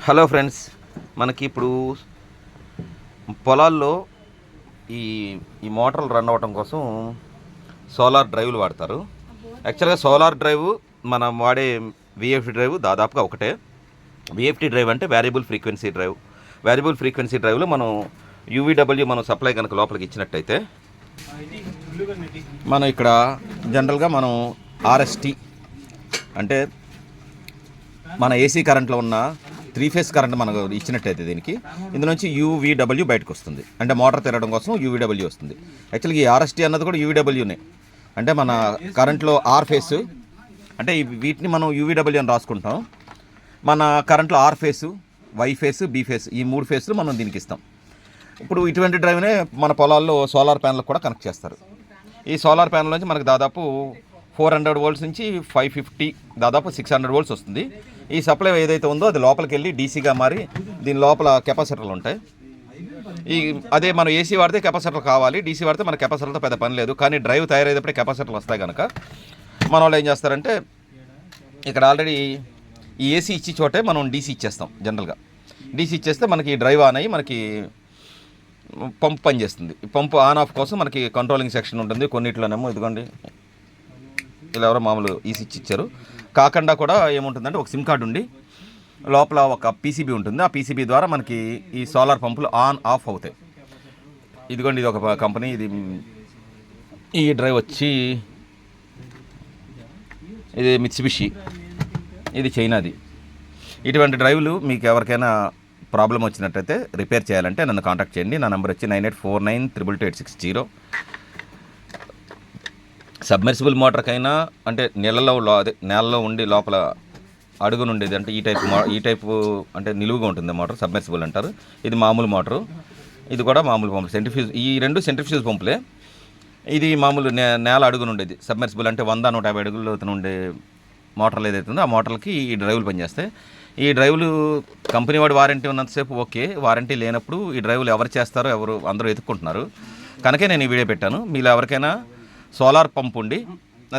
Hello friends, మనకి ఇప్పుడు పొలాల్లో ఈ ఈ మోటార్లు రన్ అవ్వటం కోసం సోలార్ డ్రైవ్లు వాడతారు. యాక్చువల్గా సోలార్ డ్రైవ్ మనం వాడే విఎఫ్టీ డ్రైవ్ దాదాపుగా ఒకటే. విఎఫ్టీ డ్రైవ్ అంటే variable frequency drive. Variable frequency డ్రైవ్లో మనం యూవీడబ్ల్యూ మనం సప్లై కనుక లోపలికి ఇచ్చినట్టయితే మనం ఇక్కడ జనరల్గా మనం ఆర్ఎస్టీ అంటే మన ఏసీ కరెంట్లో ఉన్న 3 ఫేజ్ కరెంట్ మనకు ఇచ్చినట్టయితే దీనికి ఇందులోంచి యూవీడబ్ల్యూ బయటకు వస్తుంది. అంటే మోటార్ తిరగడం కోసం యూవీడబ్ల్యూ వస్తుంది. యాక్చువల్గా ఈ ఆర్ఎస్టీ అన్నది కూడా యూవీడబ్ల్యూనే. అంటే మన కరెంట్లో ఆర్ ఫేస్ అంటే వీటిని మనం యూవీడబ్ల్యూ అని రాసుకుంటాం. మన కరెంట్లో R phase, Y phase, B phase, ఈ 3 ఫేస్లు మనం దీనికి ఇస్తాం. ఇప్పుడు ఇటువంటి డ్రైవ్నే మన పొలాల్లో సోలార్ ప్యానల్ కూడా కనెక్ట్ చేస్తారు. ఈ సోలార్ ప్యానల్ నుంచి మనకు దాదాపు 400 వోల్ట్స్ నుంచి 550 దాదాపు 600 వోల్ట్స్ వస్తుంది. ఈ సప్లై ఏదైతే ఉందో అది లోపలికి వెళ్ళి డీసీగా మారి దీని లోపల కెపాసిటర్లు ఉంటాయి. అదే మనం ఏసీ వాడితే కెపాసిటర్లు కావాలి, డీసీ వాడితే మన కెపాసిటర్తో పెద్ద పని లేదు. కానీ డ్రైవ్ తయారయ్యేటప్పుడే కెపాసిటర్లు వస్తాయి కనుక మన వాళ్ళు ఏం చేస్తారంటే ఇక్కడ ఆల్రెడీ ఈ ఏసీ ఇచ్చి చోటే మనం డీసీ ఇచ్చేస్తాం. జనరల్గా డీసీ ఇచ్చేస్తే మనకి డ్రైవ్ ఆన్ అయ్యి మనకి పంప్ పనిచేస్తుంది. ఈ పంపు ఆన్ ఆఫ్ కోసం మనకి కంట్రోలింగ్ సెక్షన్ ఉంటుంది. కొన్నిట్లోనేమో ఇదిగోండి ఇలా ఎవరో మామూలు ఈసీ ఇచ్చారు. కాకుండా కూడా ఏముంటుందంటే ఒక సిమ్ కార్డు ఉండి లోపల ఒక పీసీబీ ఉంటుంది. ఆ పీసీబీ ద్వారా మనకి ఈ సోలార్ పంపులు ఆన్ ఆఫ్ అవుతాయి. ఇదిగోండి ఇది ఒక కంపెనీ. ఈ డ్రైవ్ వచ్చి ఇది మిత్సుబిషి, ఇది చైనాది. ఇటువంటి డ్రైవ్లు మీకు ఎవరికైనా ప్రాబ్లం వచ్చినట్టయితే రిపేర్ చేయాలంటే నన్ను కాంటాక్ట్ చేయండి. నా నెంబర్ వచ్చి 9849222860. సబ్మెర్సిబుల్ మోటార్కైనా అంటే నేలలో ఉండి లోపల అడుగునుండేది అంటే ఈ టైపు అంటే నిలువుగా ఉంటుంది మోటార్, సబ్మెర్సిబుల్ అంటారు. ఇది మామూలు మోటారు, ఇది కూడా మామూలు పంపు. సెంట్రిఫ్యూజ్, ఈ రెండు సెంట్రిఫ్యూజ్ పంపులే. ఇది మామూలు నేల అడుగునుండేది సబ్మెర్సిబుల్ అంటే 100-150 అడుగుల్లో ఉండే మోటార్లు ఏదైతే ఉందో ఆ మోటార్లకి ఈ డ్రైవ్లు పనిచేస్తాయి. ఈ డ్రైవ్లు కంపెనీ వాడి వారంటీ ఉన్నంతసేపు ఓకే, వారంటీ లేనప్పుడు ఈ డ్రైవ్లు ఎవరు చేస్తారో అందరూ ఎత్తుక్కుంటున్నారు. కనుకే నేను ఈ వీడియో పెట్టాను. మీలో ఎవరికైనా సోలార్ పంప్ ఉండి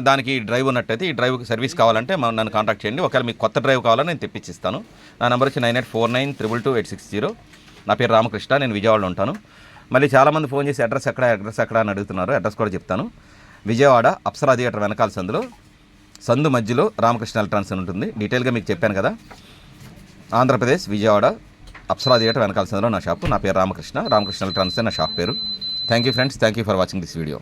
దానికి డ్రైవ్ ఉన్నట్టయితే ఈ డ్రైవ్కి సర్వీస్ కావాలంటే నన్ను కాంటాక్ట్ చేయండి. ఒకవేళ మీకు కొత్త డ్రైవ్ కావాలని నేను తెప్పించిస్తాను. నా నెంబర్ వచ్చి 9849222860. నా పేరు రామకృష్ణ, నేను విజయవాడలో ఉంటాను. మళ్ళీ చాలామంది ఫోన్ చేసి అడ్రస్ ఎక్కడ అని అడుగుతున్నారు. అడ్రస్ కూడా చెప్తాను. విజయవాడ అప్సరా థియేటర్ వెనకాల సందు మధ్యలో రామకృష్ణ ఎలక్ట్రానిక్స్ అని ఉంటుంది. డీటెయిల్గా మీకు చెప్పాను కదా. ఆంధ్రప్రదేశ్ విజయవాడ అప్సరా థియేటర్ వెనకాల సందులో నా షాపు. నా పేరు రామకృష్ణ ఎలక్ట్రానిక్స్ నా షాప్ పేరు. Thank you friends, thank you for watching this video.